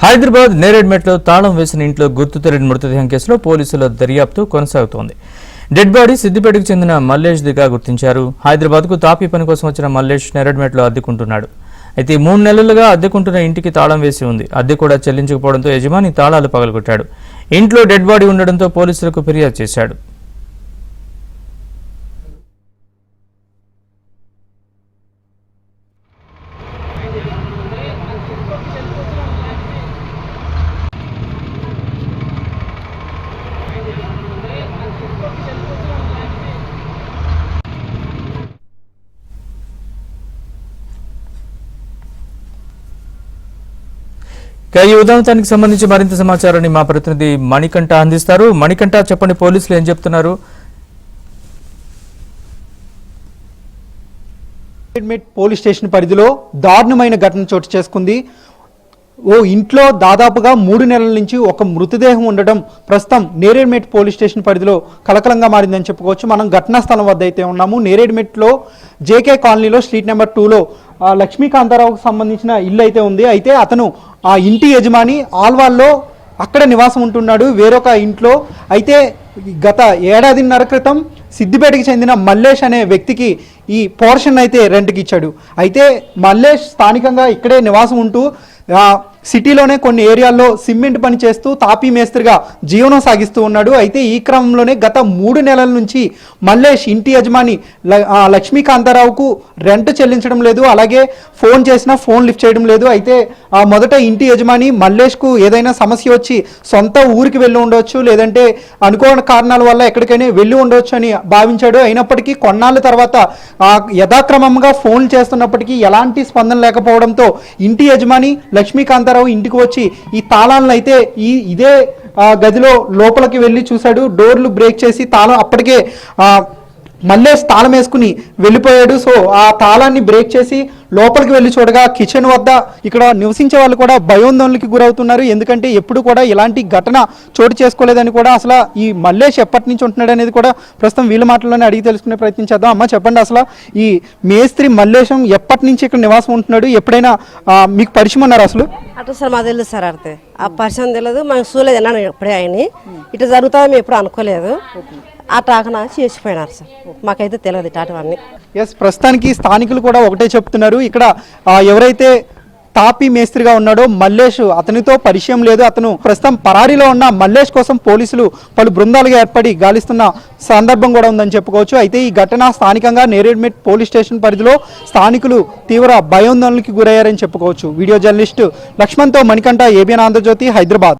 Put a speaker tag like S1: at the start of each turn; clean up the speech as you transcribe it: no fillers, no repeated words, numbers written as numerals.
S1: హైదరాబాద్ నేరేడ్మెట్లో తాళం వేసిన ఇంట్లో గుర్తు తెలియని మృతదేహం కేసులో పోలీసుల దర్యాప్తు కొనసాగుతోంది. డెడ్ బాడీ సిద్దిపేటకు చెందిన మల్లేష్ దిగా గుర్తించారు. హైదరాబాద్కు తాపీ పని కోసం వచ్చిన మల్లేష్ నేరేడ్మెట్లో అద్దెకుంటున్నాడు. అయితే 3 నెలలుగా అద్దెకుంటున్న ఇంటికి తాళం వేసి ఉంది. అద్దె కూడా చెల్లించకపోవడంతో యజమాని తాళాలు పగలగొట్టాడు. ఇంట్లో డెడ్ బాడీ ఉండడంతో పోలీసులకు ఫిర్యాదు చేశాడు. ఈ ఉదంతానికి సంబంధించి మరింత సమాచారాన్ని మా ప్రతినిధి మణికంఠ అందిస్తారు. మణికంఠ, చెప్పండి, పోలీసులు ఏం చెప్తున్నారు?
S2: పోలీస్ స్టేషన్ పరిధిలో దారుణమైన ఘటన చోటు చేసుకుంది. ఇంట్లో దాదాపుగా 3 నెలల నుంచి ఒక మృతదేహం ఉండడం ప్రస్తుతం నేరేడ్మెట్ పోలీస్ స్టేషన్ పరిధిలో కలకలంగా మారిందని చెప్పుకోవచ్చు. మనం ఘటనా స్థలం వద్ద అయితే ఉన్నాము. నేరేడ్మెట్లో జేకే కాలనీలో స్ట్రీట్ నెంబర్ 2లో లక్ష్మీకాంతారావుకు సంబంధించిన ఇల్లు అయితే ఉంది. అయితే అతను ఆ ఇంటి యజమాని ఆల్వాల్లో అక్కడ నివాసం ఉంటున్నాడు వేరొక ఇంట్లో. అయితే గత 1.5 ఏళ్ల క్రితం సిద్దిపేటకి చెందిన మల్లేష్ అనే వ్యక్తికి ఈ పోర్షన్ అయితే రెంట్కి ఇచ్చాడు. అయితే మల్లేష్ స్థానికంగా ఇక్కడే నివాసం ఉంటూ సిటీలోనే కొన్ని ఏరియాల్లో సిమెంట్ పని చేస్తూ తాపీ మేస్త్రిగా జీవనం సాగిస్తూ ఉన్నాడు. అయితే ఈ క్రమంలోనే గత 3 నెలల నుంచి మల్లేష్ ఇంటి యజమాని లక్ష్మీకాంతారావుకు రెంట్ చెల్లించడం లేదు, అలాగే ఫోన్ చేసినా ఫోన్ లిఫ్ట్ చేయడం లేదు. అయితే మొదట ఇంటి యజమాని మల్లేష్కు ఏదైనా సమస్య వచ్చి సొంత ఊరికి వెళ్ళి ఉండవచ్చు, లేదంటే అనుకోని కారణాల వల్ల ఎక్కడికైనా వెళ్ళి ఉండవచ్చు అని భావించాడు. అయినప్పటికీ కొన్నాళ్ళ తర్వాత యథాక్రమంగా ఫోన్లు చేస్తున్నప్పటికీ ఎలాంటి స్పందన లేకపోవడంతో ఇంటి యజమాని లక్ష్మీకాంతారావు ఇంటికి వచ్చి ఈ తాళాలను అయితే ఇదే గదిలో లోపలికి వెళ్ళి చూశాడు. డోర్లు బ్రేక్ చేసి తాళం అప్పటికే మల్లేష్ తాళం వేసుకుని వెళ్ళిపోయాడు. సో ఆ తాళాన్ని బ్రేక్ చేసి లోపలికి వెళ్ళి చూడగా కిచెన్ వద్ద ఇక్కడ నివసించే వాళ్ళు కూడా భయోందోళనకి గురవుతున్నారు. ఎందుకంటే ఎప్పుడు కూడా ఇలాంటి ఘటన చోటు చేసుకోలేదని కూడా, అసలు ఈ మల్లేష్ ఎప్పటి నుంచి ఉంటున్నాడు అనేది కూడా ప్రస్తుతం వీళ్ళ మాటల్లోనే అడిగి తెలుసుకునే ప్రయత్నం చేద్దాం. అమ్మ, చెప్పండి, అసలు ఈ మేస్త్రి మల్లేశం ఎప్పటి నుంచి ఇక్కడ నివాసం ఉంటున్నాడు? ఎప్పుడైనా మీకు పరిచయం ఉన్నారు అసలు?
S3: అట్లా సార్ మాకు తెలియదు సార్. అడితే ఆ పరిచయం తెలియదు, మేము చూడలేదు అన్నాను ఎప్పుడే. ఆయన ఇట్లా జరుగుతుందని మేము ఎప్పుడు అనుకోలేదు. ఆ టాకన చేసిపోయినారు సార్, మాకైతే తెలియదు ఇటాటవన్నీ.
S2: ఎస్, ప్రస్తుతానికి స్థానికులు కూడా ఒకటే చెప్తున్నారు. ఇక్కడ ఎవరైతే తాపీ మేస్త్రిగా ఉన్నాడో మల్లేష్, అతనితో పరిచయం లేదు. అతను ప్రస్తుతం పరారీలో ఉన్న మల్లేష్ కోసం పోలీసులు పలు బృందాలుగా ఏర్పడి గాలిస్తున్న సందర్భం కూడా ఉందని చెప్పుకోవచ్చు. అయితే ఈ ఘటన స్థానికంగా నేరేడ్మెట్ పోలీస్ స్టేషన్ పరిధిలో స్థానికులు తీవ్ర భయోందోళనకి గురయ్యారని చెప్పుకోవచ్చు. వీడియో జర్నలిస్టు లక్ష్మణ్తో మణికంఠ, ఏబిఎన్ ఆంధ్రజ్యోతి, హైదరాబాద్.